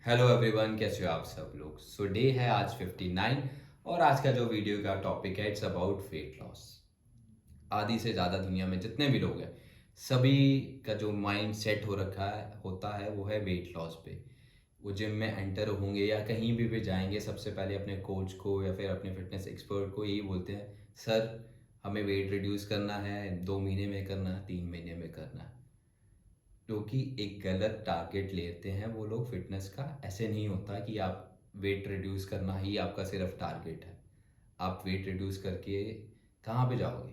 Hello everyone, कैसे हो आप सब लोग। डे है आज 59 और आज का जो वीडियो का टॉपिक है इट्स अबाउट वेट लॉस। आधी से ज़्यादा दुनिया में जितने भी लोग हैं सभी का जो माइंड सेट हो रखा है होता है वो है वेट लॉस पे। वो जिम में एंटर होंगे या कहीं भी जाएंगे, सबसे पहले अपने कोच को या फिर अपने फिटनेस एक्सपर्ट को यही बोलते हैं, सर हमें वेट रिड्यूस करना है, 2 महीने में करना है, 3 महीने में करना है। क्योंकि एक गलत टारगेट लेते हैं वो लोग फिटनेस का। ऐसे नहीं होता कि आप वेट रिड्यूस करना ही आपका सिर्फ टारगेट है। आप वेट रिड्यूस करके कहाँ पे जाओगे?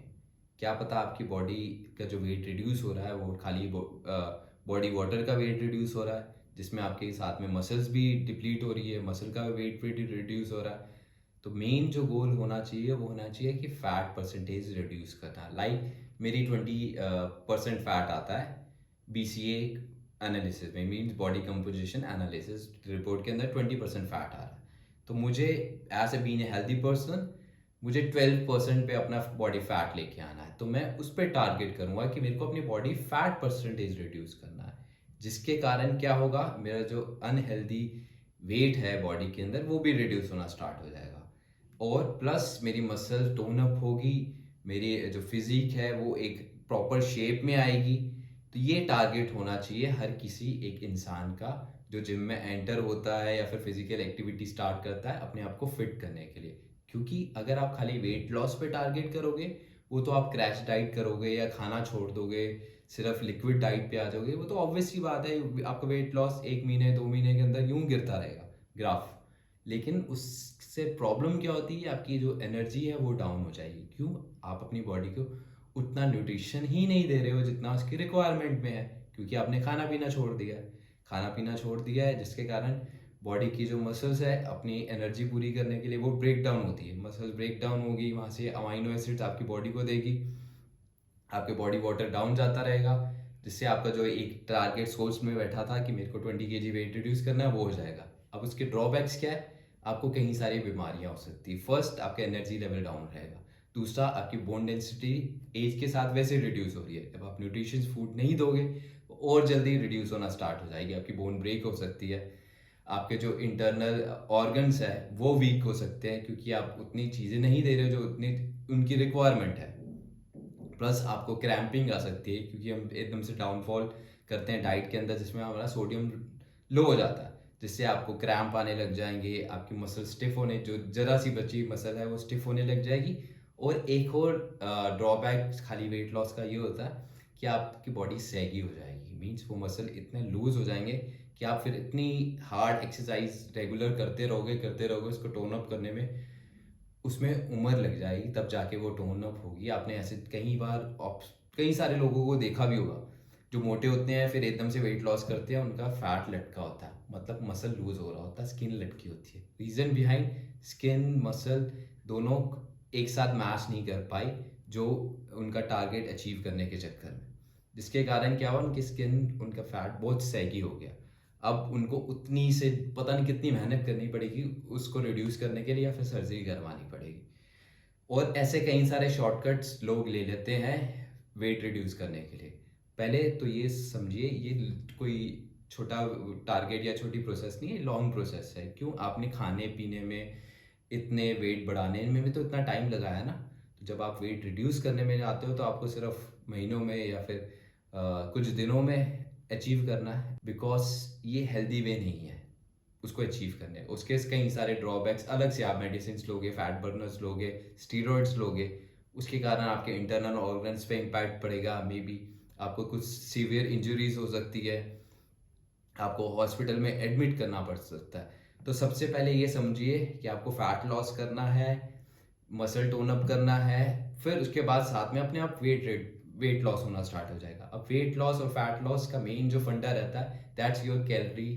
क्या पता आपकी बॉडी का जो वेट रिड्यूस हो रहा है वो खाली बॉडी वाटर का वेट रिड्यूस हो रहा है, जिसमें आपके साथ में मसल्स भी डिप्लीट हो रही है, मसल का वेट रिड्यूस हो रहा है। तो मेन जो गोल होना चाहिए वो होना चाहिए कि फैट परसेंटेज रिड्यूस करना। लाइक मेरी 20% फैट आता है BCA एनालिसिस में, means body composition analysis report के अंदर 20% फैट आ रहा है। तो मुझे as a being a healthy person मुझे 12% पे अपना बॉडी फैट लेके आना है। तो मैं उस पर टारगेट करूंगा कि मेरे को अपनी बॉडी फैट परसेंटेज रिड्यूस करना है, जिसके कारण क्या होगा, मेरा जो अनहेल्दी वेट है बॉडी के अंदर वो भी रिड्यूस होना स्टार्ट हो जाएगा। और प्लस मेरी मसल टोन अप होगी, मेरी जो फिजिक है वो एक प्रॉपर शेप में आएगी। तो ये टारगेट होना चाहिए हर किसी एक इंसान का जो जिम में एंटर होता है या फिर फिजिकल एक्टिविटी स्टार्ट करता है अपने आप को फिट करने के लिए। क्योंकि अगर आप खाली वेट लॉस पे टारगेट करोगे, वो तो आप क्रैश डाइट करोगे या खाना छोड़ दोगे, सिर्फ लिक्विड डाइट पे आ जाओगे, वो तो ऑब्वियस सी बात है आपका वेट लॉस 1 महीने 2 महीने के अंदर यूं गिरता रहेगा ग्राफ। लेकिन उससे प्रॉब्लम क्या होती है, आपकी जो एनर्जी है वो डाउन हो जाएगी। क्यों? आप अपनी बॉडी को उतना न्यूट्रिशन ही नहीं दे रहे हो जितना उसकी रिक्वायरमेंट में है, क्योंकि आपने खाना पीना छोड़ दिया है। खाना पीना छोड़ दिया है जिसके कारण बॉडी की जो मसल्स है अपनी एनर्जी पूरी करने के लिए वो ब्रेक डाउन होती है। मसल्स ब्रेक डाउन होगी, वहाँ से अमाइनो एसिड्स आपकी बॉडी को देगी, आपके बॉडी वाटर डाउन जाता रहेगा, जिससे आपका जो एक टारगेट सोर्स में बैठा था कि मेरे को 20 kg वेट रिड्यूस करना है वो हो जाएगा। अब उसके ड्रॉबैक्स क्या है? आपको कई सारी बीमारियां हो सकती है। फर्स्ट, आपका एनर्जी लेवल डाउन रहेगा। दूसरा, आपकी बोन डेंसिटी एज के साथ वैसे रिड्यूस हो रही है, जब आप न्यूट्रिशियस फूड नहीं दोगे तो और जल्दी रिड्यूस होना स्टार्ट हो जाएगी, आपकी बोन ब्रेक हो सकती है। आपके जो इंटरनल ऑर्गन्स है वो वीक हो सकते हैं, क्योंकि आप उतनी चीज़ें नहीं दे रहे हो जो उतनी उनकी रिक्वायरमेंट है। प्लस आपको क्रैम्पिंग आ सकती है, क्योंकि हम एकदम से डाउनफॉल करते हैं डाइट के अंदर जिसमें हमारा सोडियम लो हो जाता है, जिससे आपको क्रैम्प आने लग जाएंगे, आपकी मसल स्टिफ होने, जो जरा सी बची मसल है वो स्टिफ होने लग जाएगी। और एक और ड्रॉबैक खाली वेट लॉस का ये होता है कि आपकी बॉडी सैगी हो जाएगी। मीन्स वो मसल इतने लूज हो जाएंगे कि आप फिर इतनी हार्ड एक्सरसाइज रेगुलर करते रहोगे उसको टोन अप करने में, उसमें उम्र लग जाएगी, तब जाके वो टोन अप होगी। आपने ऐसे कई बार कई सारे लोगों को देखा भी होगा जो मोटे होते हैं फिर एकदम से वेट लॉस करते हैं, उनका फैट लटका होता है, मतलब मसल लूज हो रहा होता है, स्किन लटकी होती है। रीजन बिहाइंड, स्किन मसल दोनों एक साथ मैच नहीं कर पाई जो उनका टारगेट अचीव करने के चक्कर में, जिसके कारण क्या हुआ, उनकी स्किन, उनका फैट बहुत सैगी हो गया। अब उनको उतनी से पता नहीं कितनी मेहनत करनी पड़ेगी उसको रिड्यूस करने के लिए, या फिर सर्जरी करवानी पड़ेगी। और ऐसे कई सारे शॉर्टकट्स लोग ले लेते हैं वेट रिड्यूस करने के लिए। पहले तो ये समझिए, ये कोई छोटा टारगेट या छोटी प्रोसेस नहीं है, लॉन्ग प्रोसेस है। क्यों? आपने खाने पीने में इतने वेट बढ़ाने में भी तो इतना टाइम लगाया ना। तो जब आप वेट रिड्यूस करने में आते हो तो आपको सिर्फ महीनों में या फिर कुछ दिनों में अचीव करना है, बिकॉज ये हेल्दी वे नहीं है उसको अचीव करने। उसके कई सारे ड्रॉबैक्स, अलग से आप मेडिसिन लोगे, फैट बर्नर्स लोगे, स्टीरॉइड्स लोगे, उसके कारण आपके इंटरनल ऑर्गन्स पे इम्पैक्ट पड़ेगा। मे बी आपको कुछ सीवियर इंजरीज हो सकती है, आपको हॉस्पिटल में एडमिट करना पड़ सकता है। तो सबसे पहले ये समझिए कि आपको फैट लॉस करना है, मसल टोन अप करना है, फिर उसके बाद साथ में अपने आप वेट लॉस होना स्टार्ट हो जाएगा। अब वेट लॉस और फैट लॉस का मेन जो फंडा रहता है, that's your calorie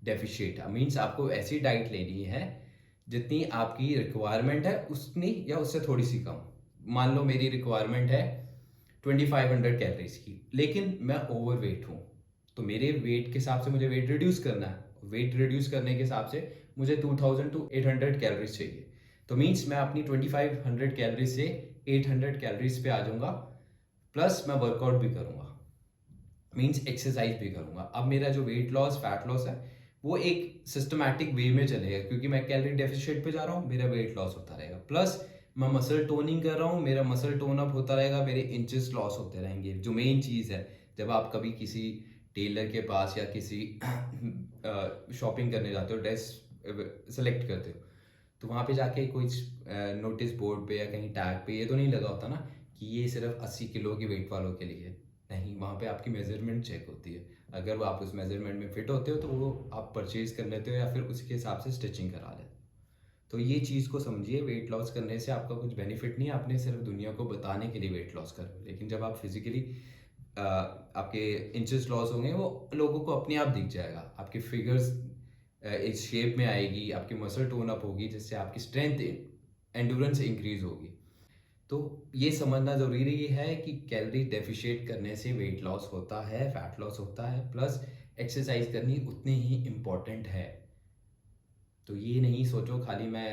deficit. Means आपको ऐसी डाइट लेनी है जितनी आपकी रिक्वायरमेंट है उतनी या उससे थोड़ी सी कम। मान लो मेरी रिक्वायरमेंट है 2500 कैलोरीज की, लेकिन मैं ओवर वेट हूँ, तो मेरे वेट के हिसाब से मुझे वेट रिड्यूस करना है। वेट रिड्यूस करने के हिसाब से मुझे 2000 टू 800 कैलोरीज चाहिए। तो मीन्स मैं अपनी 2500 कैलोरीज से 800 कैलोरीज पे आ जाऊंगा, प्लस मैं वर्कआउट भी करूंगा, मीन्स एक्सरसाइज भी करूंगा। अब मेरा जो वेट लॉस फैट लॉस है वो एक सिस्टमैटिक वे में चलेगा, क्योंकि मैं कैलोरी डेफिशिएट पे जा रहा हूँ, मेरा वेट लॉस होता रहेगा, प्लस मैं मसल टोनिंग कर रहा हूँ, मेरा मसल टोन अप होता रहेगा, मेरे इंचेस लॉस होते रहेंगे। जो मेन चीज़ है, जब आप कभी किसी टेलर के पास या किसी शॉपिंग करने जाते हो, ड्रेस सेलेक्ट करते हो, तो वहाँ पे जाके कोई नोटिस बोर्ड पे या कहीं टैग पे ये तो नहीं लगा होता ना कि ये सिर्फ 80 किलो के वेट वालों के लिए है। नहीं, वहाँ पे आपकी मेजरमेंट चेक होती है। अगर वो आप उस मेजरमेंट में फिट होते हो तो वो आप परचेज कर लेते हो या फिर उसके हिसाब से स्टिचिंग करा लेते हो। तो ये चीज़ को समझिए, वेट लॉस करने से आपका कुछ बेनिफिट नहीं है, आपने सिर्फ दुनिया को बताने के लिए वेट लॉस कर रहे हो। लेकिन जब आप फिजिकली आपके इंचेस लॉस होंगे, वो लोगों को अपने आप दिख जाएगा, आपके फिगर्स इस शेप में आएगी, आपकी मसल टोन अप होगी, जिससे आपकी स्ट्रेंथ एंडोरेंस इंक्रीज होगी। तो ये समझना ज़रूरी है कि कैलोरी डेफिशिएट करने से वेट लॉस होता है, फैट लॉस होता है, प्लस एक्सरसाइज करनी उतनी ही इम्पॉर्टेंट है। तो ये नहीं सोचो खाली मैं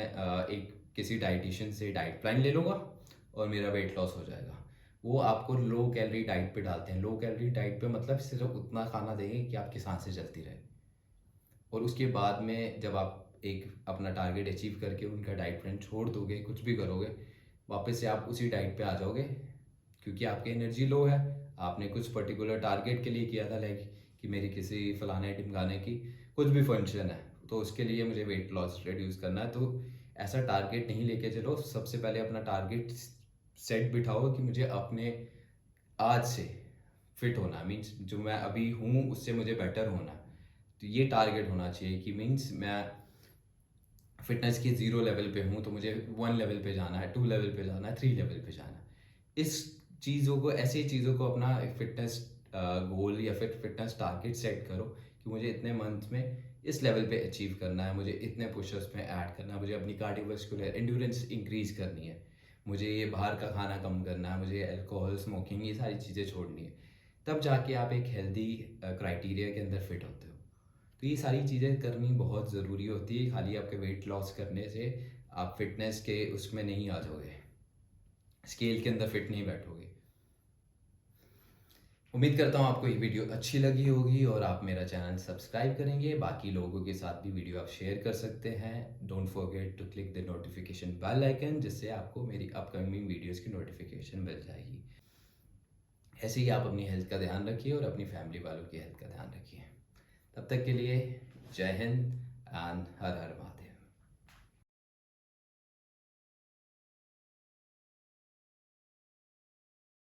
एक किसी डाइटिशियन से डाइट प्लान ले लूँगा और मेरा वेट लॉस हो जाएगा। वो आपको लो कैलोरी डाइट पे डालते हैं। लो कैलोरी डाइट पे मतलब सिर्फ उतना खाना देंगे कि आपकी सांसें चलती रहे, और उसके बाद में जब आप एक अपना टारगेट अचीव करके उनका डाइट प्लान छोड़ दोगे, कुछ भी करोगे, वापस से आप उसी डाइट पे आ जाओगे, क्योंकि आपकी एनर्जी लो है। आपने कुछ पर्टिकुलर टारगेट के लिए किया था, लाइक कि मेरी किसी फलाने ढिमकाने की कुछ भी फंक्शन है, तो उसके लिए मुझे वेट लॉस रिड्यूस करना है। तो ऐसा टारगेट नहीं लेके चलो। सबसे पहले अपना टारगेट सेट बिठाओ कि मुझे अपने आज से फिट होना, मीन्स जो मैं अभी हूँ उससे मुझे बेटर होना। तो ये टारगेट होना चाहिए कि मीन्स मैं फिटनेस के 0 लेवल पे हूँ तो मुझे 1 लेवल पे जाना है, 2 लेवल पे जाना है, 3 लेवल पे जाना है। इस चीज़ों को, ऐसी चीज़ों को अपना फिटनेस गोल या फिर फिटनेस टारगेट सेट करो कि मुझे इतने मंथ में इस लेवल पे अचीव करना है, मुझे इतने पुशअप्स में ऐड करना है, मुझे अपनी कार्डियोवास्कुलर एंड्योरेंस इंक्रीज करनी है, मुझे ये बाहर का खाना कम करना है, मुझे अल्कोहल, स्मोकिंग, ये सारी चीज़ें छोड़नी है। तब जाके आप एक हेल्दी क्राइटेरिया के अंदर फिट होते हो। तो ये सारी चीज़ें करनी बहुत ज़रूरी होती है। खाली आपके वेट लॉस करने से आप फिटनेस के उसमें नहीं आ जाओगे, स्केल के अंदर फिट नहीं बैठोगे। उम्मीद करता हूँ आपको ये वीडियो अच्छी लगी होगी और आप मेरा चैनल सब्सक्राइब करेंगे। बाकी लोगों के साथ भी वीडियो आप शेयर कर सकते हैं। Don't forget to click the notification bell icon, जिससे आपको मेरी अपकमिंग वीडियोस की नोटिफिकेशन मिल जाएगी। ऐसे ही आप अपनी हेल्थ का ध्यान रखिए और अपनी फैमिली वालों की हेल्थ का ध्यान रखिए। तब तक के लिए जय हिंद एंड हर हर महादेव।